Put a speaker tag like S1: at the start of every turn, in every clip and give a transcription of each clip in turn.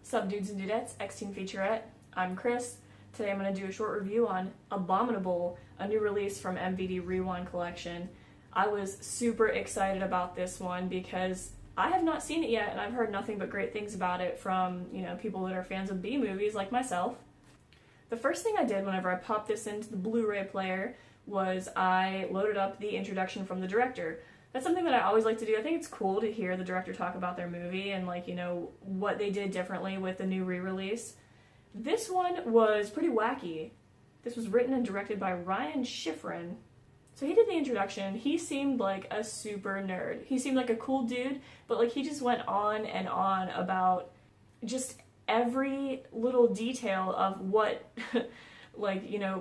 S1: Sup dudes and dudettes, X-Teen Featurette. I'm Chris. Today I'm going to do a short review on Abominable, a new release from MVD Rewind Collection. I was super excited about this one because I have not seen it yet and I've heard nothing but great things about it from, people that are fans of B-movies like myself. The first thing I did whenever I popped this into the Blu-ray player was I loaded up the introduction from the director. That's something that I always like to do. I think it's cool to hear the director talk about their movie and what they did differently with the new re-release. This one was pretty wacky. This was written and directed by Ryan Schifrin. So he did the introduction. He seemed like a super nerd. He seemed like a cool dude, but he just went on and on about just every little detail of what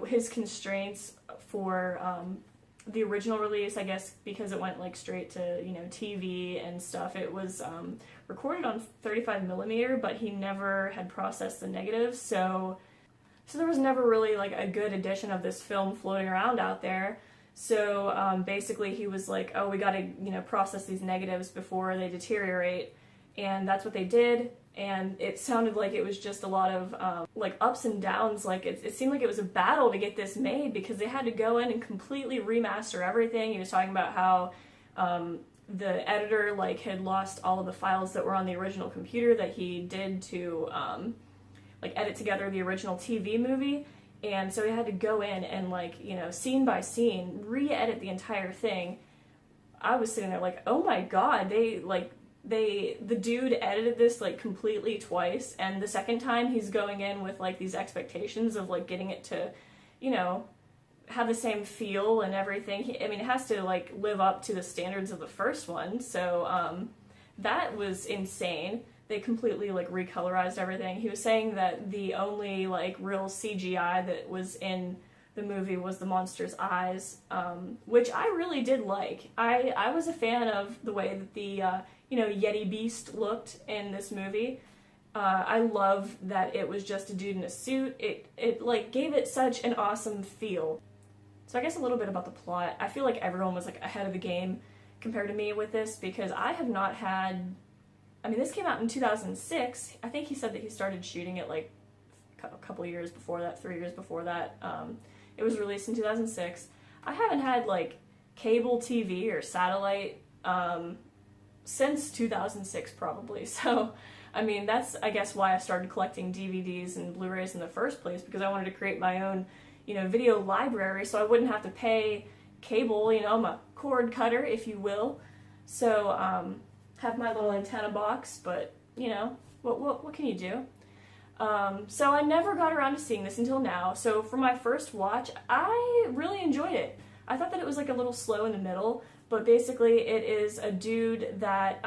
S1: his constraints for the original release, I guess, because it went straight to TV and stuff. It was recorded on 35mm, but he never had processed the negatives, so there was never really a good edition of this film floating around out there. So basically he was like, oh, we gotta process these negatives before they deteriorate, and that's what they did. And it sounded like it was just a lot of ups and downs. It seemed like it was a battle to get this made because they had to go in and completely remaster everything. He was talking about how the editor had lost all of the files that were on the original computer that he did to edit together the original TV movie. And so he had to go in and scene by scene re-edit the entire thing. I was sitting there like, oh my god, the dude edited this completely twice, and the second time he's going in with these expectations of getting it to have the same feel and everything. It has to live up to the standards of the first one, so that was insane. They completely recolorized everything. He was saying that the only real CGI that was in the movie was the monster's eyes, which I really did like. I was a fan of the way that the Yeti Beast looked in this movie. I love that it was just a dude in a suit. It gave it such an awesome feel. So I guess a little bit about the plot. I feel like everyone was ahead of the game compared to me with this because I have not had... this came out in 2006. I think he said that he started shooting it a couple years before that, 3 years before that. It was released in 2006. I haven't had cable TV or satellite since 2006 probably. So, that's I guess why I started collecting DVDs and Blu-rays in the first place, because I wanted to create my own, video library so I wouldn't have to pay cable. I'm a cord cutter, if you will. So, have my little antenna box, but what can you do? So I never got around to seeing this until now. So for my first watch, I really enjoyed it. I thought that it was a little slow in the middle, but basically it is a dude that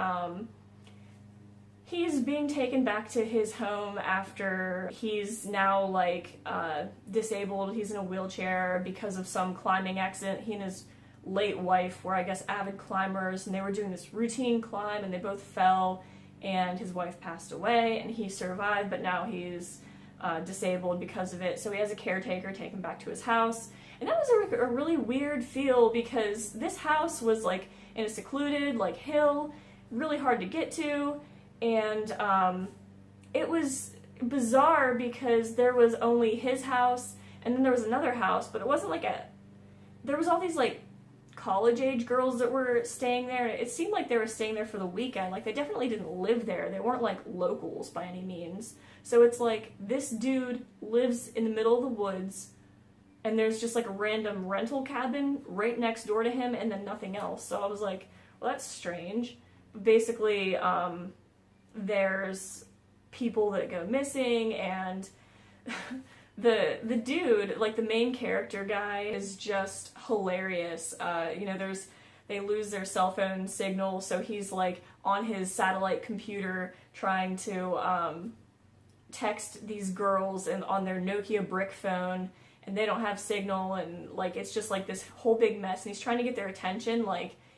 S1: he's being taken back to his home after he's now disabled. He's in a wheelchair because of some climbing accident. He and his late wife were, I guess, avid climbers, and they were doing this routine climb, and they both fell, and his wife passed away, and he survived, but now he's disabled because of it. So he has a caretaker take him back to his house, and that was a really weird feel because this house was in a secluded hill, really hard to get to, and it was bizarre because there was only his house, and then there was another house, but it wasn't there was all these college-age girls that were staying there. It seemed like they were staying there for the weekend. They definitely didn't live there. They weren't locals by any means. So it's this dude lives in the middle of the woods, and there's just a random rental cabin right next door to him, and then nothing else. So I was like, well, that's strange. But basically, there's people that go missing, and the dude, the main character guy, is just hilarious. They lose their cell phone signal, so he's on his satellite computer trying to text these girls and on their Nokia brick phone, and they don't have signal, and it's just this whole big mess, and he's trying to get their attention,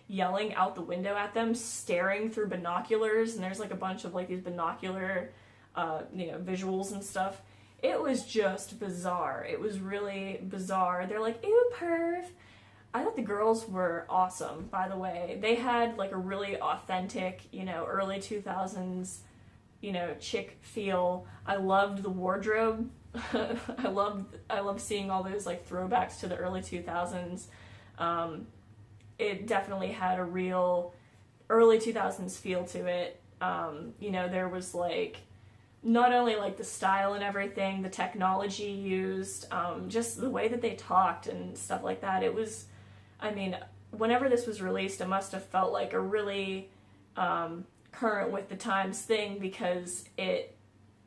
S1: yelling out the window at them, staring through binoculars, and there's a bunch of these binocular visuals and stuff. It was just bizarre. It was really bizarre. They're like, ew, perv. I thought the girls were awesome, by the way. They had a really authentic, early 2000s chick feel. I loved the wardrobe. I loved seeing all those like throwbacks to the early 2000s. It definitely had a real early 2000s feel to it. There was like not only like the style and everything, the technology used, just the way that they talked and stuff like that. It was, whenever this was released, it must have felt like a really current with the times thing, because it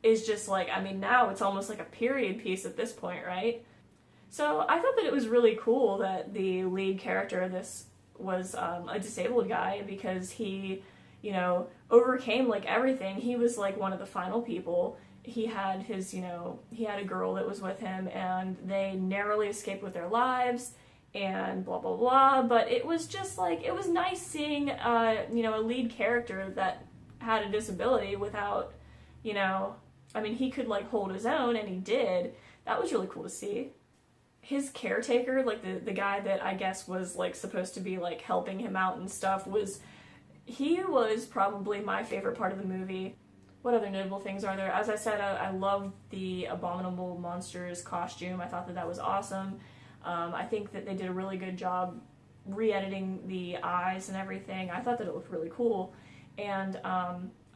S1: is just like, now it's almost like a period piece at this point, right? So I thought that it was really cool that the lead character of this was a disabled guy, because he, overcame like everything. He was like one of the final people. He had he had a girl that was with him, and they narrowly escaped with their lives and blah blah blah. But it was just like, it was nice seeing a lead character that had a disability without, he could like hold his own, and he did. That was really cool to see. His caretaker, like the guy that I guess was like supposed to be like helping him out and stuff, he was probably my favorite part of the movie. What other notable things are there? As I said, I loved the Abominable Monsters costume. I thought that was awesome. I think that they did a really good job re-editing the eyes and everything. I thought that it looked really cool. And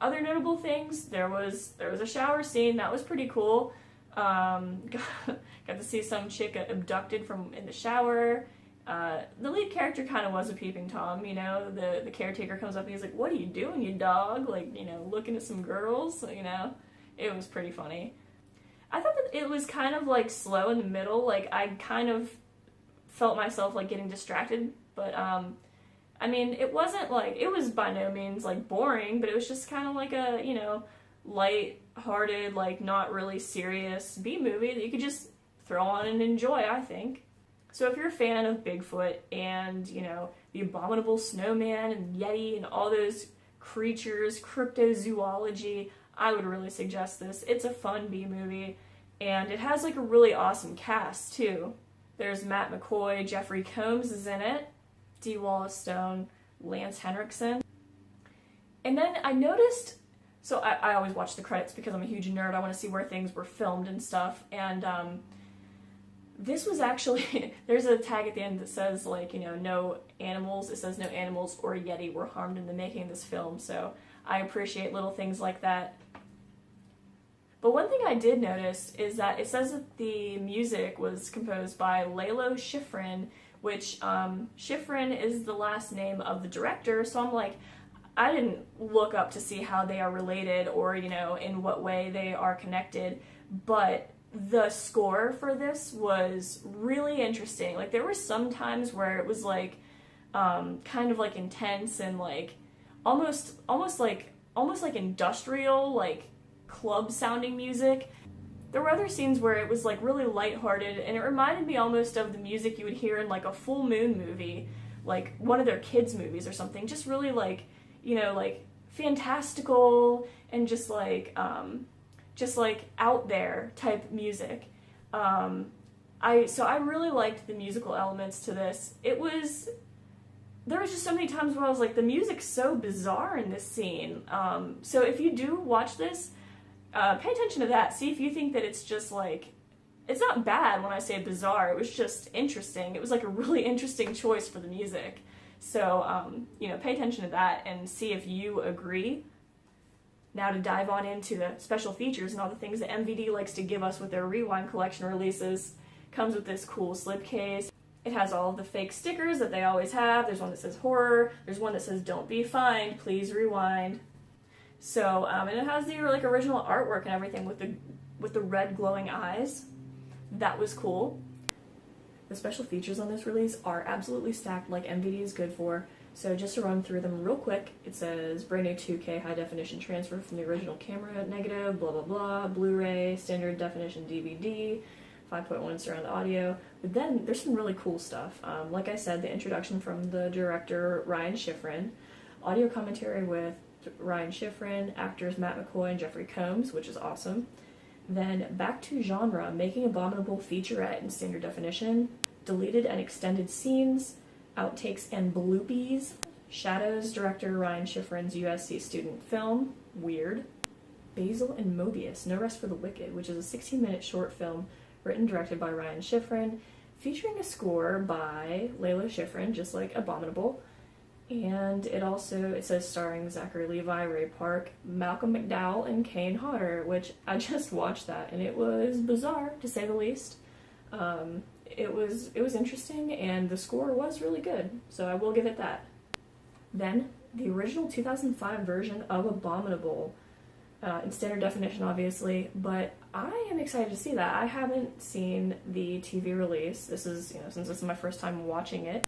S1: other notable things, there was a shower scene. That was pretty cool. Got to see some chick abducted from in the shower. The lead character kind of was a peeping Tom, the caretaker comes up and he's like, "What are you doing, you dog?" Like, looking at some girls, it was pretty funny. I thought that it was kind of like slow in the middle. Like, I kind of felt myself like getting distracted, but it wasn't like, it was by no means like boring, but it was just kind of like a, light-hearted, like not really serious B-movie that you could just throw on and enjoy, I think. So if you're a fan of Bigfoot and, the abominable snowman and Yeti and all those creatures, cryptozoology, I would really suggest this. It's a fun B-movie, and it has like a really awesome cast too. There's Matt McCoy, Jeffrey Combs is in it, Dee Wallace Stone, Lance Henriksen. And then I noticed, so I always watch the credits because I'm a huge nerd. I want to see where things were filmed and stuff, and this was actually, there's a tag at the end that says, like, no animals. It says no animals or Yeti were harmed in the making of this film, so I appreciate little things like that. But one thing I did notice is that it says that the music was composed by Lalo Schifrin, which Schifrin is the last name of the director, so I'm like, I didn't look up to see how they are related or, in what way they are connected, but the score for this was really interesting. Like, there were some times where it was like kind of like intense and like almost like industrial, like club sounding music. There were other scenes where it was like really lighthearted, and it reminded me almost of the music you would hear in like a Full Moon movie, like one of their kids movies or something. Just really like, like fantastical and just like out there type music. I really liked the musical elements to this. There was just so many times where I was like, the music's so bizarre in this scene. So if you do watch this, pay attention to that. See if you think that it's just like, it's not bad when I say bizarre. It was just interesting. It was like a really interesting choice for the music. So, pay attention to that and see if you agree. Now to dive on into the special features and all the things that MVD likes to give us with their Rewind Collection releases. Comes with this cool slipcase. It has all of the fake stickers that they always have. There's one that says horror. There's one that says don't be fined, please rewind. So, and it has the like original artwork and everything with the red glowing eyes. That was cool. The special features on this release are absolutely stacked like MVD is good for. So just to run through them real quick, it says brand new 2K high definition transfer from the original camera negative, blah blah blah, Blu-ray, standard definition DVD, 5.1 surround audio. But then there's some really cool stuff. Like I said, the introduction from the director Ryan Schifrin, audio commentary with Ryan Schifrin, actors Matt McCoy and Jeffrey Combs, which is awesome. Then back to genre, making Abominable featurette in standard definition, deleted and extended scenes, outtakes and bloopies, Shadows, director Ryan Schifrin's USC student film, weird. Basil and Mobius, No Rest for the Wicked, which is a 16-minute short film written and directed by Ryan Schifrin, featuring a score by Layla Schifrin, just like Abominable. And it says starring Zachary Levi, Ray Park, Malcolm McDowell, and Kane Hodder, which I just watched that, and it was bizarre, to say the least. It was interesting, and the score was really good, so I will give it that. Then, the original 2005 version of Abominable, in standard definition, obviously, but I am excited to see that. I haven't seen the TV release. This is, since this is my first time watching it,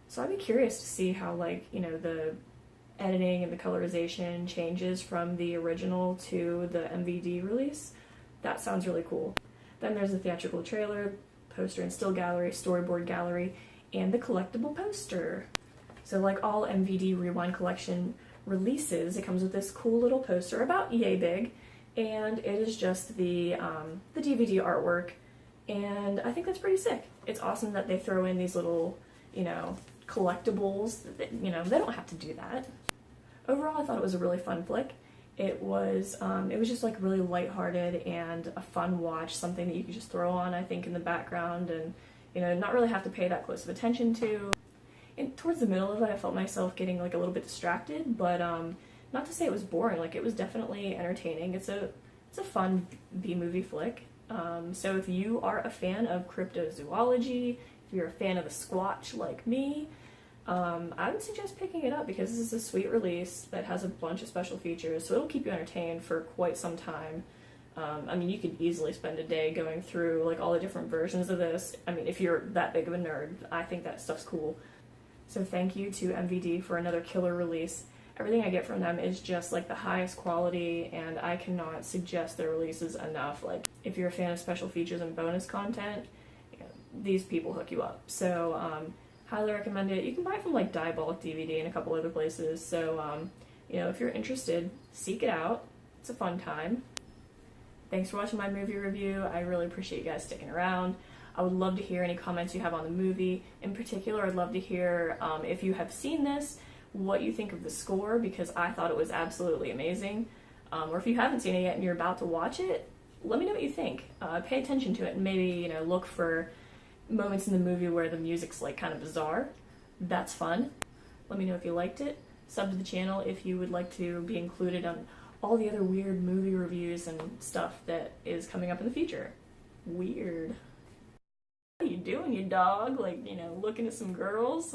S1: so I'd be curious to see how, the editing and the colorization changes from the original to the MVD release. That sounds really cool. Then there's the theatrical trailer, poster and still gallery, storyboard gallery, and the collectible poster. So like all MVD Rewind Collection releases, it comes with this cool little poster about yay big, and it is just the DVD artwork, and I think that's pretty sick. It's awesome that they throw in these little, collectibles. They don't have to do that. Overall, I thought it was a really fun flick. It was just like really lighthearted and a fun watch, something that you could just throw on, I think, in the background and, not really have to pay that close of attention to. And towards the middle of it, I felt myself getting like a little bit distracted, but not to say it was boring. Like, it was definitely entertaining. It's a fun B-movie flick. So if you are a fan of cryptozoology, if you're a fan of the Squatch like me, I would suggest picking it up because this is a sweet release that has a bunch of special features, so it'll keep you entertained for quite some time. You could easily spend a day going through like all the different versions of this. If you're that big of a nerd, I think that stuff's cool. So thank you to MVD for another killer release. Everything I get from them is just like the highest quality, and I cannot suggest their releases enough. Like, if you're a fan of special features and bonus content, these people hook you up. So highly recommend it. You can buy it from like Diabolic DVD and a couple other places. So if you're interested, seek it out. It's a fun time. Thanks for watching my movie review. I really appreciate you guys sticking around. I would love to hear any comments you have on the movie. In particular, I'd love to hear if you have seen this, what you think of the score, because I thought it was absolutely amazing. Or if you haven't seen it yet and you're about to watch it, let me know what you think. Pay attention to it and maybe, look for moments in the movie where the music's like kind of bizarre. That's fun. Let me know if you liked it. Sub to the channel if you would like to be included on all the other weird movie reviews and stuff that is coming up in the future. Weird. What are you doing, you dog? Looking at some girls,